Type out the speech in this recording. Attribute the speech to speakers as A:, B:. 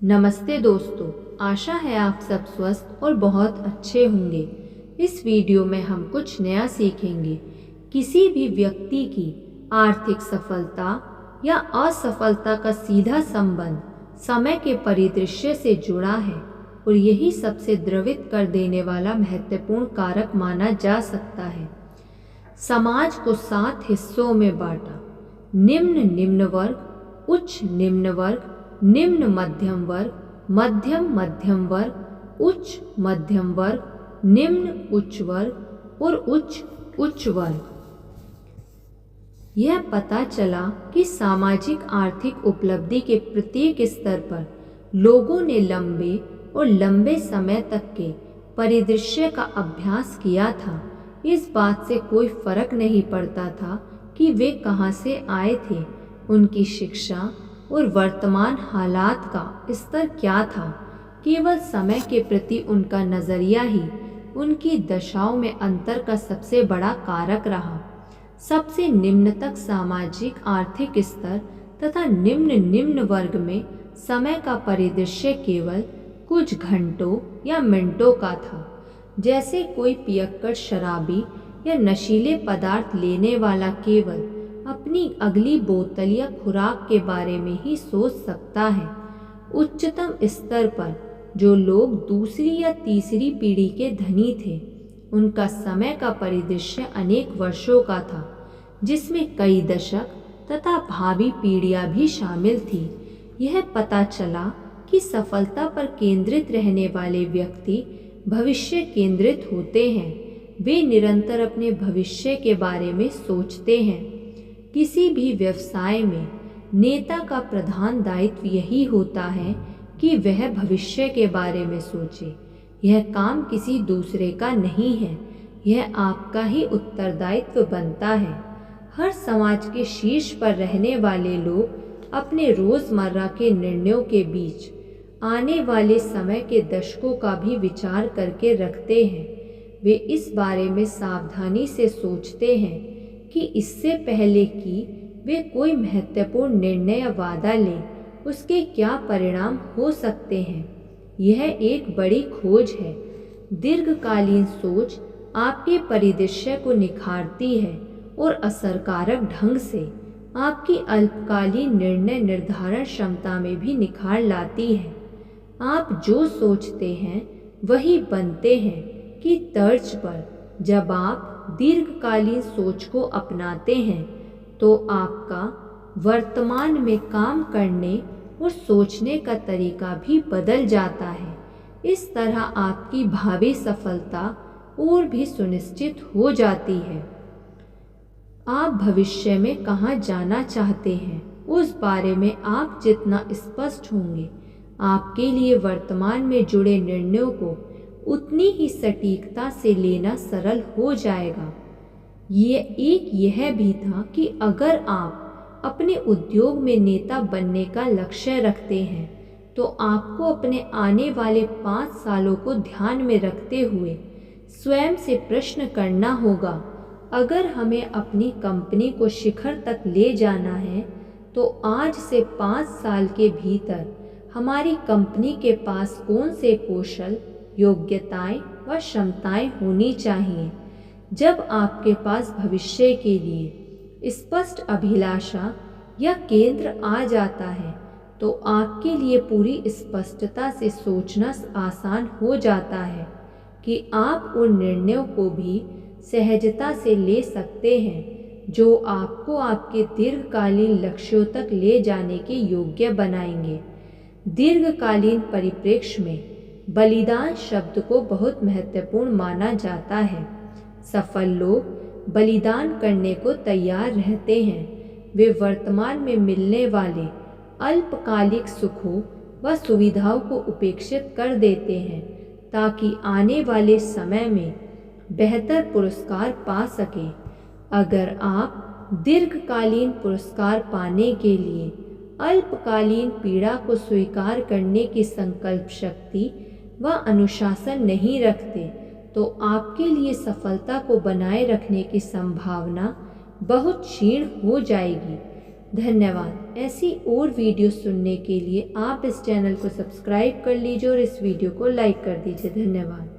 A: नमस्ते दोस्तों, आशा है आप सब स्वस्थ और बहुत अच्छे होंगे। इस वीडियो में हम कुछ नया सीखेंगे। किसी भी व्यक्ति की आर्थिक सफलता या असफलता का सीधा संबंध समय के परिदृश्य से जुड़ा है और यही सबसे द्रवित कर देने वाला महत्वपूर्ण कारक माना जा सकता है। समाज को 7 हिस्सों में बांटा। निम्न वर्ग, उच्च निम्न वर्ग, निम्न मध्यम वर्ग, मध्यम मध्यम वर्ग, उच्च मध्यम वर्ग, निम्न उच्च वर्ग और उच्च उच्च वर्ग। यह पता चला कि सामाजिक आर्थिक उपलब्धि के प्रत्येक स्तर पर लोगों ने लंबे और लंबे समय तक के परिदृश्य का अभ्यास किया था। इस बात से कोई फर्क नहीं पड़ता था कि वे कहाँ से आए थे, उनकी शिक्षा और वर्तमान हालात का स्तर क्या था। केवल समय के प्रति उनका नज़रिया ही उनकी दशाओं में अंतर का सबसे बड़ा कारक रहा। सबसे निम्न तक सामाजिक आर्थिक स्तर तथा निम्न निम्न वर्ग में समय का परिदृश्य केवल कुछ घंटों या मिनटों का था। जैसे कोई पियक्कड़ शराबी या नशीले पदार्थ लेने वाला केवल अपनी अगली बोतल या खुराक के बारे में ही सोच सकता है। उच्चतम स्तर पर जो लोग दूसरी या तीसरी पीढ़ी के धनी थे, उनका समय का परिदृश्य अनेक वर्षों का था, जिसमें कई दशक तथा भावी पीढ़ियां भी शामिल थी। यह पता चला कि सफलता पर केंद्रित रहने वाले व्यक्ति भविष्य केंद्रित होते हैं। वे निरंतर अपने भविष्य के बारे में सोचते हैं। किसी भी व्यवसाय में नेता का प्रधान दायित्व यही होता है कि वह भविष्य के बारे में सोचे। यह काम किसी दूसरे का नहीं है, यह आपका ही उत्तरदायित्व बनता है। हर समाज के शीर्ष पर रहने वाले लोग अपने रोजमर्रा के निर्णयों के बीच आने वाले समय के दशकों का भी विचार करके रखते हैं। वे इस बारे में सावधानी से सोचते हैं कि इससे पहले कि वे कोई महत्वपूर्ण निर्णय या वादा लें, उसके क्या परिणाम हो सकते हैं। यह एक बड़ी खोज है। दीर्घकालीन सोच आपके परिदृश्य को निखारती है और असरकारक ढंग से आपकी अल्पकालीन निर्णय निर्धारण क्षमता में भी निखार लाती है। आप जो सोचते हैं वही बनते हैं की तर्ज पर जब आप दीर्घकालीन सोच को अपनाते हैं तो आपका वर्तमान में काम करने और सोचने का तरीका भी बदल जाता है। इस तरह आपकी भावी सफलता और भी सुनिश्चित हो जाती है। आप भविष्य में कहाँ जाना चाहते हैं, उस बारे में आप जितना स्पष्ट होंगे, आपके लिए वर्तमान में जुड़े निर्णयों को उतनी ही सटीकता से लेना सरल हो जाएगा। यह भी था कि अगर आप अपने उद्योग में नेता बनने का लक्ष्य रखते हैं तो आपको अपने आने वाले 5 सालों को ध्यान में रखते हुए स्वयं से प्रश्न करना होगा, अगर हमें अपनी कंपनी को शिखर तक ले जाना है तो आज से 5 साल के भीतर हमारी कंपनी के पास कौन से कौशल, योग्यताएं व क्षमताएं होनी चाहिए। जब आपके पास भविष्य के लिए स्पष्ट अभिलाषा या केंद्र आ जाता है तो आपके लिए पूरी स्पष्टता से सोचना आसान हो जाता है कि आप उन निर्णयों को भी सहजता से ले सकते हैं जो आपको आपके दीर्घकालीन लक्ष्यों तक ले जाने के योग्य बनाएंगे। दीर्घकालीन परिप्रेक्ष्य में बलिदान शब्द को बहुत महत्वपूर्ण माना जाता है। सफल लोग बलिदान करने को तैयार रहते हैं। वे वर्तमान में मिलने वाले अल्पकालिक सुखों व सुविधाओं को उपेक्षित कर देते हैं ताकि आने वाले समय में बेहतर पुरस्कार पा सकें। अगर आप दीर्घकालीन पुरस्कार पाने के लिए अल्पकालीन पीड़ा को स्वीकार करने की संकल्प शक्ति व अनुशासन नहीं रखते तो आपके लिए सफलता को बनाए रखने की संभावना बहुत क्षीण हो जाएगी। धन्यवाद। ऐसी और वीडियो सुनने के लिए आप इस चैनल को सब्सक्राइब कर लीजिए और इस वीडियो को लाइक कर दीजिए। धन्यवाद।